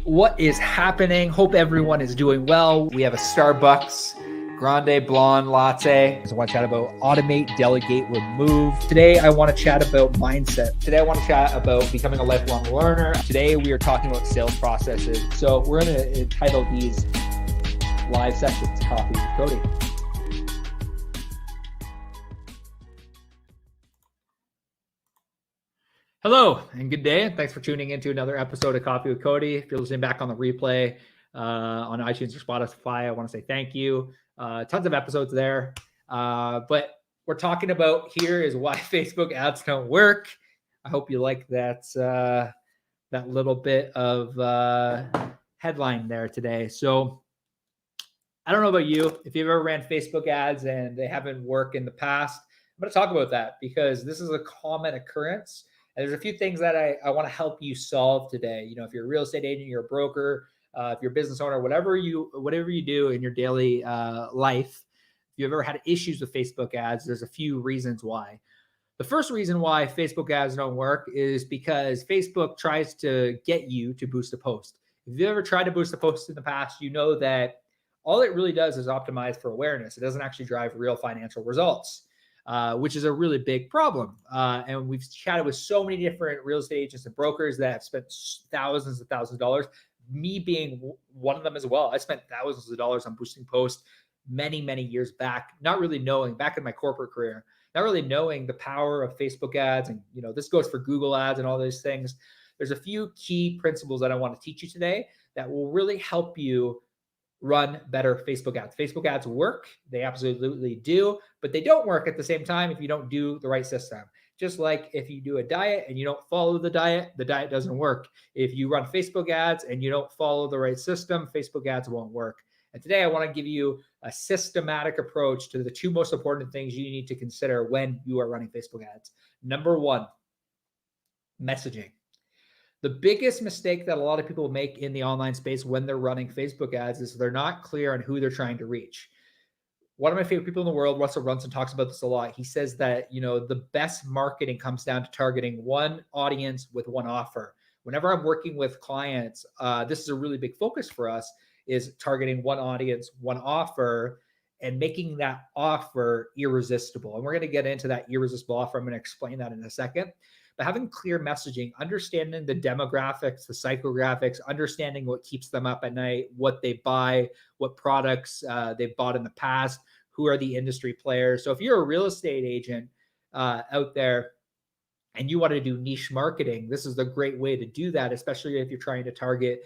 What is happening? Hope everyone is doing well. We have a Starbucks Grande Blonde Latte. I want to chat about automate, delegate, remove. Today, I want to chat about mindset. Today, I want to chat about becoming a lifelong learner. Today, we are talking about sales processes. So we're going to entitle these live sessions, Coffee with Cody. Hello and good day. Thanks for tuning into another episode of Coffee with Cody. If you're listening back on the replay on iTunes or Spotify, I want to say thank you. Tons of episodes there. But we're talking about here is why Facebook ads don't work. I hope you like that little bit of headline there today. So I don't know about you. If you've ever ran Facebook ads and they haven't worked in the past, I'm going to talk about that because this is a common occurrence. And there's a few things that I want to help you solve today. You know, if you're a real estate agent, you're a broker, if you're a business owner, whatever you do in your daily life, if you've ever had issues with Facebook ads, there's a few reasons why. The first reason why Facebook ads don't work is because Facebook tries to get you to boost a post. If you've ever tried to boost a post in the past, you know that all it really does is optimize for awareness. It doesn't actually drive real financial results. Which is a really big problem. And we've chatted with so many different real estate agents and brokers that have spent thousands and thousands of dollars, me being one of them as well. I spent thousands of dollars on boosting posts many, many years back, not really knowing, back in my corporate career, not really knowing the power of Facebook ads. And, you know, this goes for Google ads and all those things. There's a few key principles that I want to teach you today that will really help you run better Facebook ads. Facebook ads work. They absolutely do, but they don't work at the same time if you don't do the right system. Just like if you do a diet and you don't follow the diet doesn't work. If you run Facebook ads and you don't follow the right system, Facebook ads won't work. And today I want to give you a systematic approach to the two most important things you need to consider when you are running Facebook ads. Number one, messaging. The biggest mistake that a lot of people make in the online space when they're running Facebook ads is they're not clear on who they're trying to reach. One of my favorite people in the world, Russell Brunson, talks about this a lot. He says that, you know, the best marketing comes down to targeting one audience with one offer. Whenever I'm working with clients, this is a really big focus for us, is targeting one audience, one offer, and making that offer irresistible. And we're going to get into that irresistible offer. I'm going to explain that in a second. But having clear messaging, understanding the demographics, the psychographics, understanding what keeps them up at night, what they buy, what products they've bought in the past, who are the industry players. So if you're a real estate agent out there and you want to do niche marketing, this is the great way to do that, especially if you're trying to target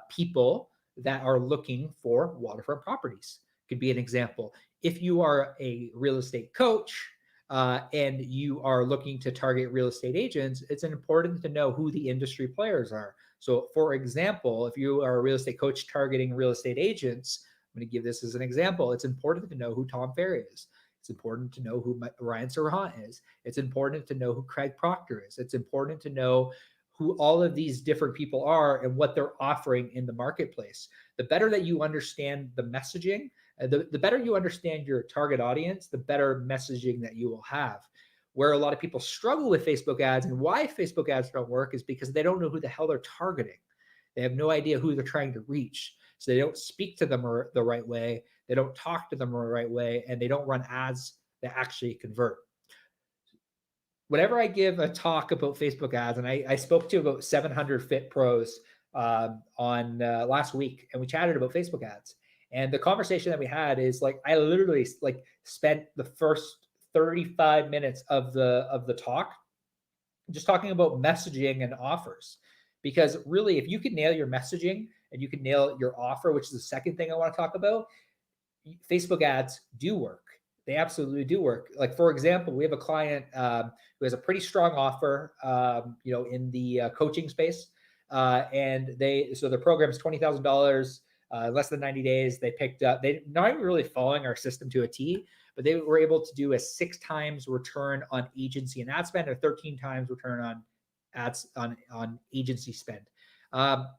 people that are looking for waterfront properties. Could be an example. If you are a real estate coach, and you are looking to target real estate agents, it's important to know who the industry players are. So for example, if you are a real estate coach targeting real estate agents, I'm going to give this as an example. It's important to know who Tom Ferry is. It's important to know who Ryan Serhant is. It's important to know who Craig Proctor is. It's important to know who all of these different people are and what they're offering in the marketplace. The better that you understand the messaging, the better you understand your target audience, the better messaging that you will have. Where a lot of people struggle with Facebook ads and why Facebook ads don't work is because they don't know who the hell they're targeting. They have no idea who they're trying to reach. So they don't speak to them the right way. They don't talk to them the right way, and they don't run ads that actually convert. Whenever I give a talk about Facebook ads, and I spoke to about 700 fit pros on last week, and we chatted about Facebook ads. And the conversation that we had is like, I literally like spent the first 35 minutes of the talk just talking about messaging and offers. Because really, if you can nail your messaging and you can nail your offer, which is the second thing I want to talk about, Facebook ads do work. They absolutely do work. Like, for example, we have a client who has a pretty strong offer, in the coaching space. And their program is $20,000. Less than 90 days, they picked up, they're not even really following our system to a T, but they were able to do a 6 times return on agency and ad spend, or 13 times return on ads on agency spend. Facebook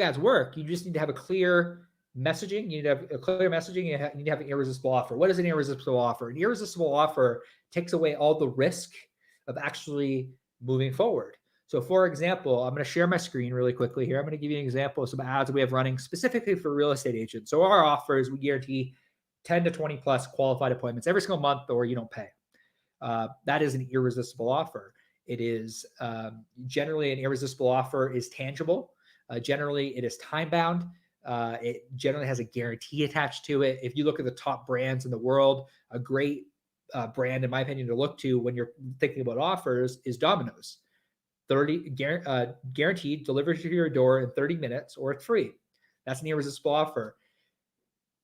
ads work. You just need to have a clear messaging. You need to have a clear messaging. You need to have an irresistible offer. What is an irresistible offer? An irresistible offer takes away all the risk of actually moving forward. So for example, I'm going to share my screen really quickly here. I'm going to give you an example of some ads we have running specifically for real estate agents. So our offer is we guarantee 10 to 20 plus qualified appointments every single month, or you don't pay. That is an irresistible offer. It is generally an irresistible offer is tangible. Generally, it is time bound. It generally has a guarantee attached to it. If you look at the top brands in the world, a great brand, in my opinion, to look to when you're thinking about offers is Domino's. 30 guaranteed, delivered to your door in 30 minutes, or it's free. That's an irresistible offer.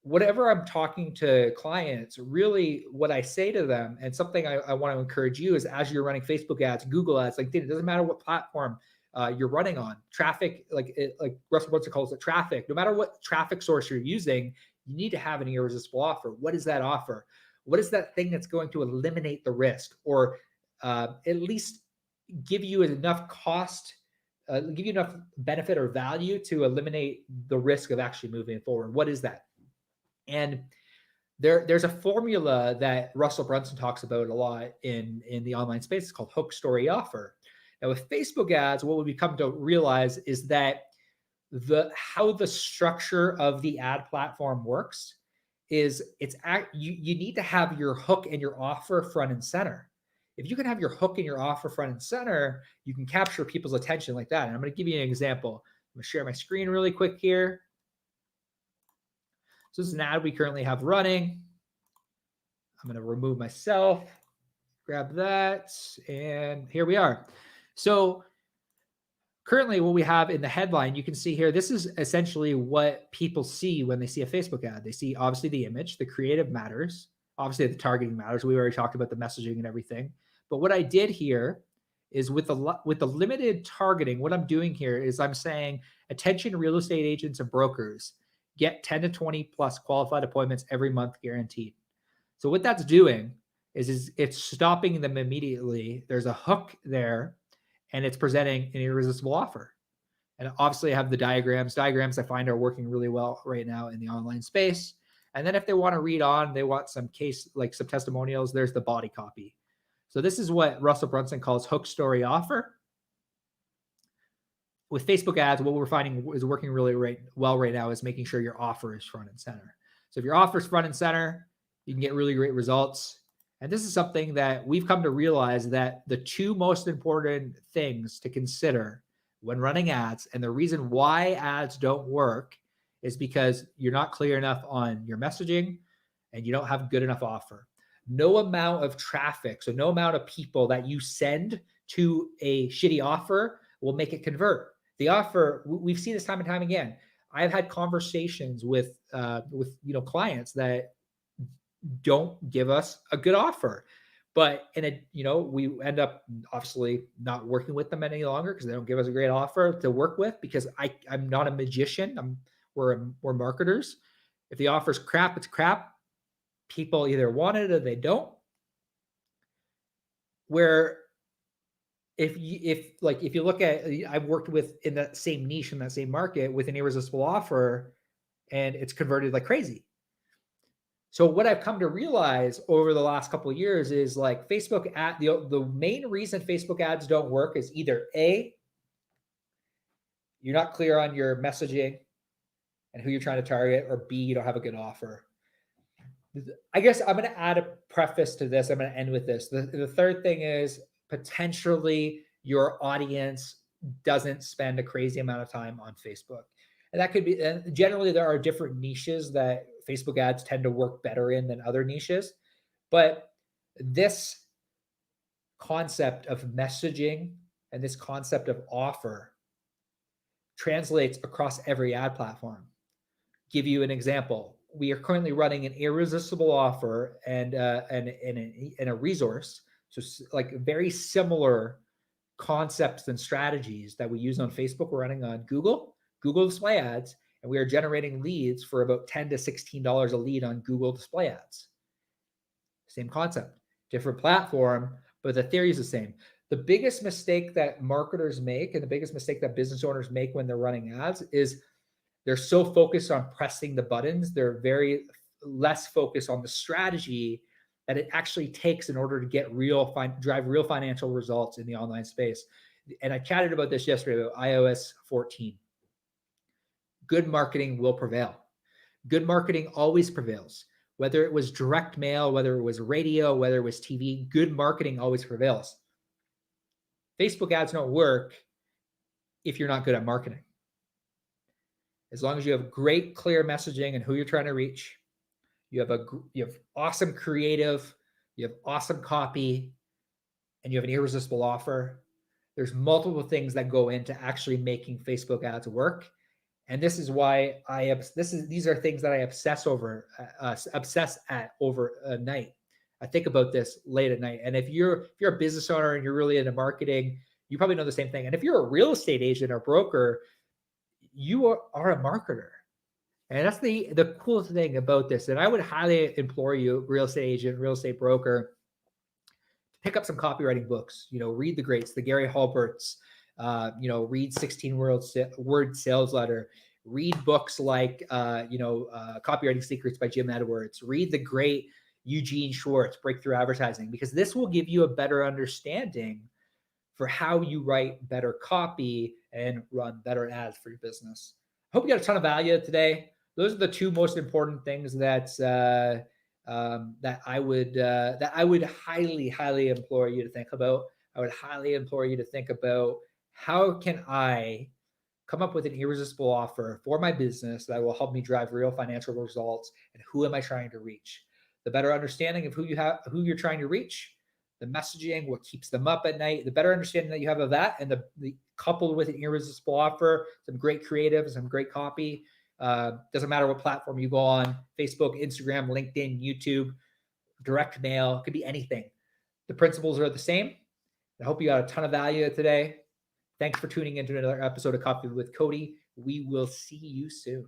Whatever I'm talking to clients, really what I say to them, and something I want to encourage you is, as you're running Facebook ads, Google ads, like it doesn't matter what platform you're running on, traffic, like Russell Brunson calls it traffic. No matter what traffic source you're using, you need to have an irresistible offer. What is that offer? What is that thing that's going to eliminate the risk, or at least give you enough cost, give you enough benefit or value to eliminate the risk of actually moving forward? What is that? And there's a formula that Russell Brunson talks about a lot in the online space. It's called hook, story, offer. Now with Facebook ads, what we come to realize is that how the structure of the ad platform works is you need to have your hook and your offer front and center. If you can have your hook and your offer front and center, you can capture people's attention like that. And I'm going to give you an example. I'm going to share my screen really quick here. So this is an ad we currently have running. I'm going to remove myself, grab that, and here we are. So currently what we have in the headline, you can see here, this is essentially what people see when they see a Facebook ad. They see obviously the image, the creative matters, obviously the targeting matters. We already talked about the messaging and everything. But what I did here is with the limited targeting, what I'm doing here is I'm saying, attention real estate agents and brokers, get 10 to 20 plus qualified appointments every month guaranteed. So what that's doing is it's stopping them immediately. There's a hook there, and it's presenting an irresistible offer. And obviously I have the diagrams. Diagrams I find are working really well right now in the online space. And then if they want to read on, they want some some testimonials, there's the body copy. So this is what Russell Brunson calls hook, story, offer. With Facebook ads, what we're finding is working really well right now is making sure your offer is front and center. So if your offer is front and center, you can get really great results. And this is something that we've come to realize, that the two most important things to consider when running ads, and the reason why ads don't work, is because you're not clear enough on your messaging and you don't have good enough offer. No amount of traffic, so no amount of people that you send to a shitty offer will make it convert. The offer, we've seen this time and time again. I've had conversations with clients that don't give us a good offer, but we end up obviously not working with them any longer because they don't give us a great offer to work with, because I'm not a magician. We're marketers. If the offer's crap, it's crap. People either want it or they don't. Where if you look at, I've worked with in that same niche, in that same market, with an irresistible offer, and it's converted like crazy. So what I've come to realize over the last couple of years is, like, Facebook ad, the main reason Facebook ads don't work is either A, you're not clear on your messaging and who you're trying to target, or B, you don't have a good offer. I guess I'm going to add a preface to this. I'm going to end with this. The third thing is, potentially your audience doesn't spend a crazy amount of time on Facebook. And that could be, and generally there are different niches that Facebook ads tend to work better in than other niches. But this concept of messaging and this concept of offer translates across every ad platform. Give you an example. We are currently running an irresistible offer and a resource. So like very similar concepts and strategies that we use on Facebook, we're running on Google display ads, and we are generating leads for about $10 to $16 a lead on Google display ads. Same concept, different platform, but the theory is the same. The biggest mistake that marketers make, and the biggest mistake that business owners make when they're running ads, is they're so focused on pressing the buttons. They're very less focused on the strategy that it actually takes in order to get drive real financial results in the online space. and I chatted about this yesterday about iOS 14. Good marketing will prevail. Good marketing always prevails. Whether it was direct mail, whether it was radio, whether it was TV, good marketing always prevails. Facebook ads don't work if you're not good at marketing. As long as you have great, clear messaging and who you're trying to reach, you have awesome creative, you have awesome copy, and you have an irresistible offer. There's multiple things that go into actually making Facebook ads work. And this is why these are things that I obsess at over a night. I think about this late at night. And if you're a business owner and you're really into marketing, you probably know the same thing. And if you're a real estate agent or broker, you are a marketer. And that's the coolest thing about this. And I would highly implore you, real estate agent, real estate broker, to pick up some copywriting books. Read the greats, the Gary Halberts. Read 16 Word Sales Letter. Read books like Copywriting Secrets by Jim Edwards. Read the great Eugene Schwartz, Breakthrough Advertising, because this will give you a better understanding for how you write better copy and run better ads for your business. I hope you got a ton of value today. Those are the two most important things that I would highly implore you to think about. I would highly implore you to think about, how can I come up with an irresistible offer for my business that will help me drive real financial results, and who am I trying to reach? The better understanding of who you're trying to reach, the messaging, what keeps them up at night, the better understanding that you have of that, and the coupled with an irresistible offer, some great creative, some great copy. Doesn't matter what platform you go on, Facebook, Instagram, LinkedIn, YouTube, direct mail, it could be anything. The principles are the same. I hope you got a ton of value today. Thanks for tuning into another episode of Coffee with Cody. We will see you soon.